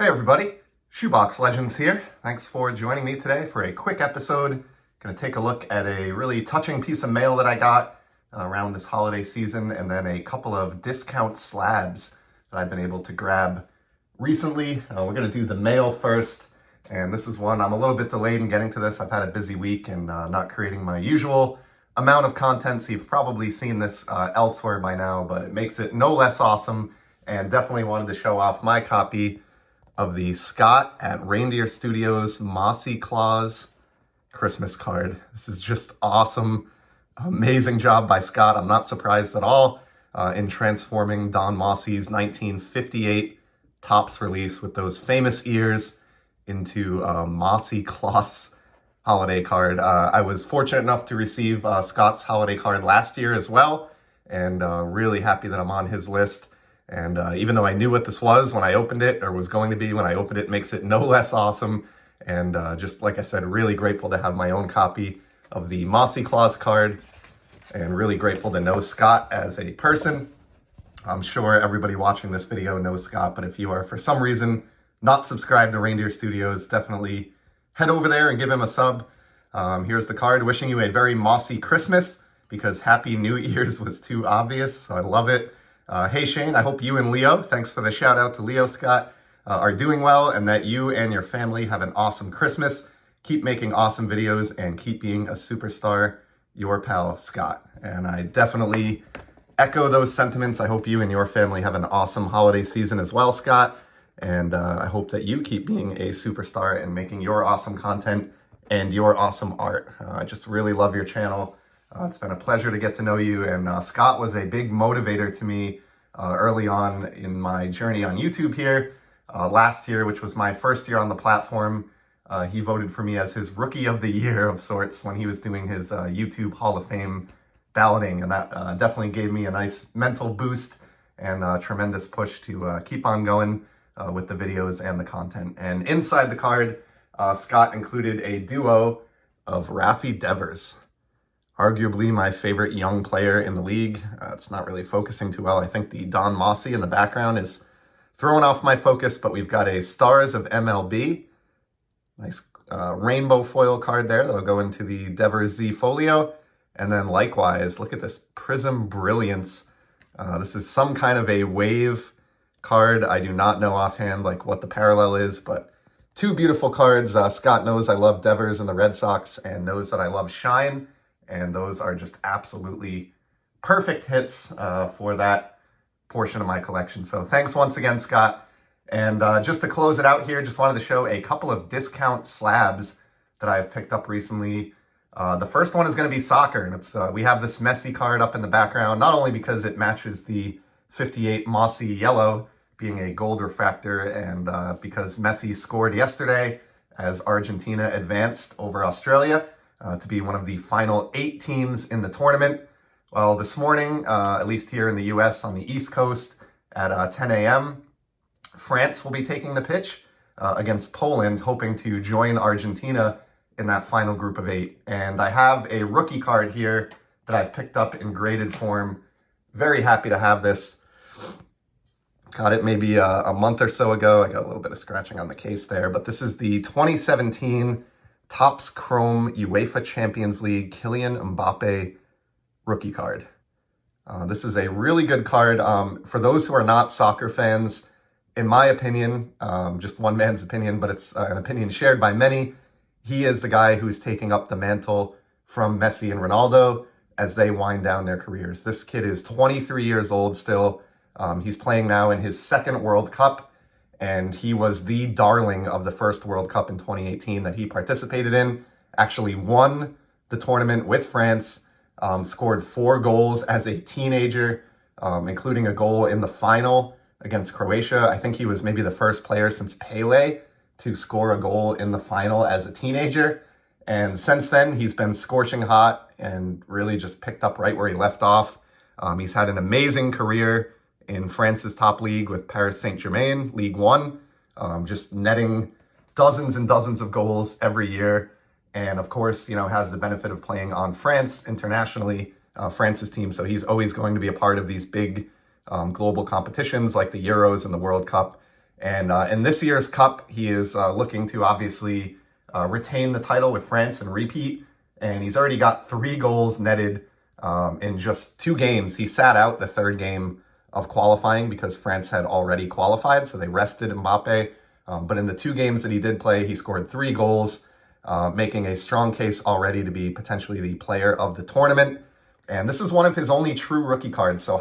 Hey everybody, Shoebox Legends here. Thanks for joining me today for a quick episode. Going to take a look at a really touching piece of mail that I got around this holiday season, and then a couple of discount slabs that I've been able to grab recently. We're going to do the mail first, and this is one I'm a little bit delayed in getting to this. I've had a busy week and not creating my usual amount of content, so you've probably seen this elsewhere by now, but it makes it no less awesome, and definitely wanted to show off my copy of the Scott at Reindeer Studios Mossi Claus Christmas card. This is just awesome. Amazing job by Scott. I'm not surprised at all in transforming Don Mossi's 1958 Topps release with those famous ears into Mossi Claus holiday card. I was fortunate enough to receive Scott's holiday card last year as well, and really happy that I'm on his list. And even though I knew what this was when I opened it, or was going to be when I opened it, makes it no less awesome. And just like I said, really grateful to have my own copy of the Mossi Claus card, and really grateful to know Scott as a person. I'm sure everybody watching this video knows Scott, but if you are for some reason not subscribed to Reindeer Studios, definitely head over there and give him a sub. Here's the card, wishing you a very Mossi Christmas, because Happy New Year's was too obvious, so I love it. Hey Shane, I hope you and Leo, thanks for the shout out to Leo Scott, are doing well, and that you and your family have an awesome Christmas. Keep making awesome videos and keep being a superstar. Your pal, Scott. And I definitely echo those sentiments. I hope you and your family have an awesome holiday season as well, Scott. And I hope that you keep being a superstar and making your awesome content and your awesome art. I just really love your channel. It's been a pleasure to get to know you, and Scott was a big motivator to me early on in my journey on YouTube here. Last year, which was my first year on the platform, he voted for me as his Rookie of the Year of sorts when he was doing his YouTube Hall of Fame balloting, and that definitely gave me a nice mental boost and a tremendous push to keep on going with the videos and the content. And inside the card, Scott included a duo of Raffy Devers. Arguably my favorite young player in the league. It's not really focusing too well. I think the Don Mossi in the background is throwing off my focus, but we've got a Stars of MLB. Nice rainbow foil card there that'll go into the Devers Z folio. And then likewise, look at this Prism Brilliance. This is some kind of a wave card. I do not know offhand like what the parallel is, but two beautiful cards. Scott knows I love Devers and the Red Sox, and knows that I love Shine. And those are just absolutely perfect hits for that portion of my collection. So thanks once again, Scott. And just to close it out here, just wanted to show a couple of discount slabs that I've picked up recently. The first one is going to be soccer, and it's we have this Messi card up in the background, not only because it matches the 58 Mossi yellow, being a gold refractor, and because Messi scored yesterday as Argentina advanced over Australia to be one of the final 8 teams in the tournament. Well, this morning, at least here in the US on the East Coast at 10 a.m., France will be taking the pitch against Poland, hoping to join Argentina in that final group of 8. And I have a rookie card here that I've picked up in graded form. Very happy to have this. Got it maybe a month or so ago. I got a little bit of scratching on the case there, but this is the 2017 Topps Chrome UEFA Champions League Kylian Mbappe rookie card. This is a really good card. For those who are not soccer fans, in my opinion, just one man's opinion, but it's an opinion shared by many, he is the guy who's taking up the mantle from Messi and Ronaldo as they wind down their careers. This kid is 23 years old still. He's playing now in his second World Cup, and he was the darling of the first World Cup in 2018 that he participated in. Actually won the tournament with France, scored 4 goals as a teenager, including a goal in the final against Croatia. I think he was maybe the first player since Pele to score a goal in the final as a teenager. And since then, he's been scorching hot and really just picked up right where he left off. He's had an amazing career in France's top league with Paris Saint-Germain, League One, just netting dozens and dozens of goals every year. And of course, you know, has the benefit of playing on France internationally, France's team. So he's always going to be a part of these big global competitions like the Euros and the World Cup. And in this year's Cup, he is looking to obviously retain the title with France and repeat. And he's already got 3 goals netted in just 2 games. He sat out the 3rd game of qualifying because France had already qualified, so they rested Mbappe. But in the 2 games that he did play, he scored 3 goals, making a strong case already to be potentially the player of the tournament. And this is one of his only true rookie cards. So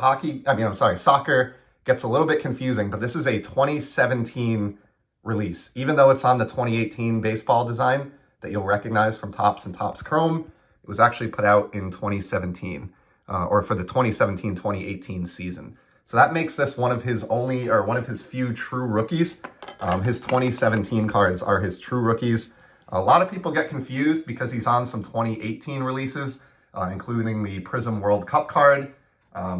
soccer gets a little bit confusing, but this is a 2017 release. Even though it's on the 2018 baseball design that you'll recognize from Topps and Topps Chrome, it was actually put out in 2017, or for the 2017-2018 season. So that makes this one of his few true rookies. His 2017 cards are his true rookies. A lot of people get confused because he's on some 2018 releases, including the Prism World Cup card.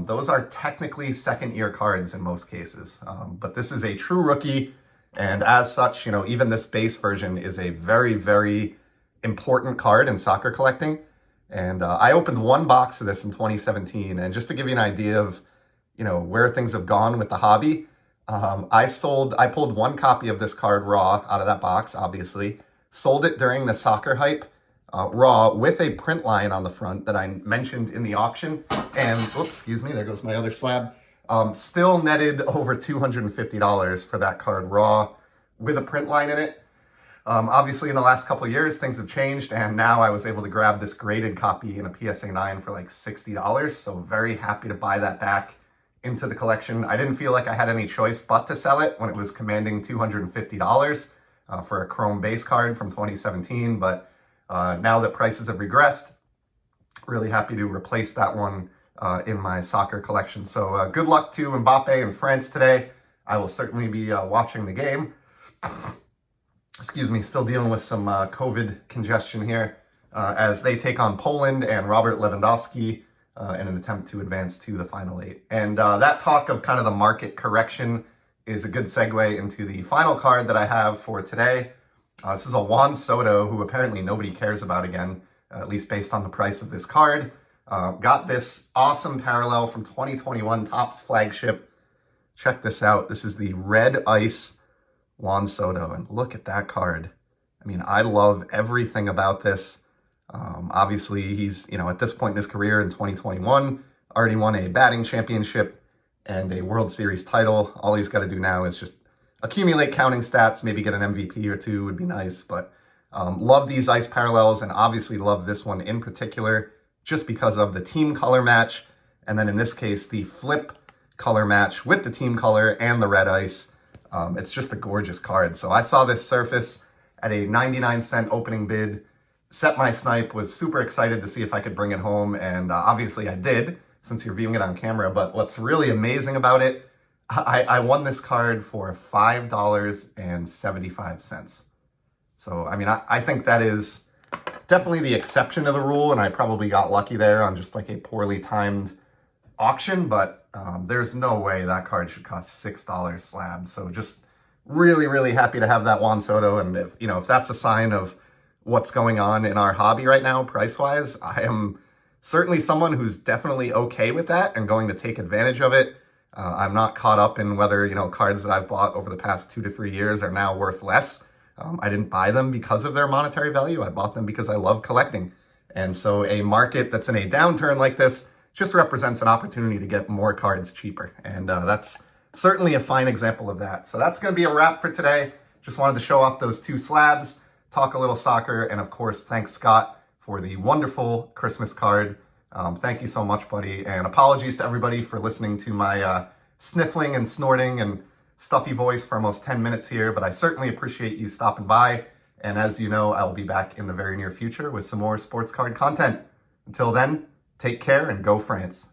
Those are technically second-year cards in most cases, but this is a true rookie, and as such, even this base version is a very, very important card in soccer collecting. And I opened 1 box of this in 2017, and just to give you an idea of, where things have gone with the hobby, I pulled 1 copy of this card raw out of that box, obviously, sold it during the soccer hype, raw with a print line on the front that I mentioned in the auction. And, excuse me, there goes my other slab. Still netted over $250 for that card raw with a print line in it. Obviously, in the last couple of years, things have changed, and now I was able to grab this graded copy in a PSA 9 for like $60. So very happy to buy that back into the collection. I didn't feel like I had any choice but to sell it when it was commanding $250 for a chrome base card from 2017. But now that prices have regressed, really happy to replace that one in my soccer collection. So good luck to Mbappe and France today. I will certainly be watching the game. Excuse me, still dealing with some COVID congestion here as they take on Poland and Robert Lewandowski in an attempt to advance to the final 8. And that talk of kind of the market correction is a good segue into the final card that I have for today. This is a Juan Soto, who apparently nobody cares about again, at least based on the price of this card. Got this awesome parallel from 2021 Topps flagship. Check this out. This is the Red Ice Juan Soto, and look at that card. I mean, I love everything about this. Obviously, he's, at this point in his career in 2021, already won a batting championship and a World Series title. All he's got to do now is just accumulate counting stats, maybe get an MVP or 2 would be nice. But love these ice parallels, and obviously love this one in particular just because of the team color match. And then in this case, the flip color match with the team color and the red ice. It's just a gorgeous card. So I saw this surface at a 99-cent opening bid, set my snipe, was super excited to see if I could bring it home. And obviously I did, since you're viewing it on camera. But what's really amazing about it, I won this card for $5.75. So, I mean, I think that is definitely the exception to the rule, and I probably got lucky there on just like a poorly timed auction, but there's no way that card should cost $6 slab. So just really, really happy to have that Juan Soto, and if that's a sign of what's going on in our hobby right now, price-wise, I am certainly someone who's definitely okay with that and going to take advantage of it. I'm not caught up in whether, cards that I've bought over the past 2 to 3 years are now worth less. I didn't buy them because of their monetary value. I bought them because I love collecting. And so a market that's in a downturn like this just represents an opportunity to get more cards cheaper. And that's certainly a fine example of that. So that's going to be a wrap for today. Just wanted to show off those 2 slabs, talk a little soccer, and of course, thanks Scott for the wonderful Christmas card. Thank you so much, buddy. And apologies to everybody for listening to my sniffling and snorting and stuffy voice for almost 10 minutes here, but I certainly appreciate you stopping by. And as you know, I will be back in the very near future with some more sports card content. Until then, take care and go France.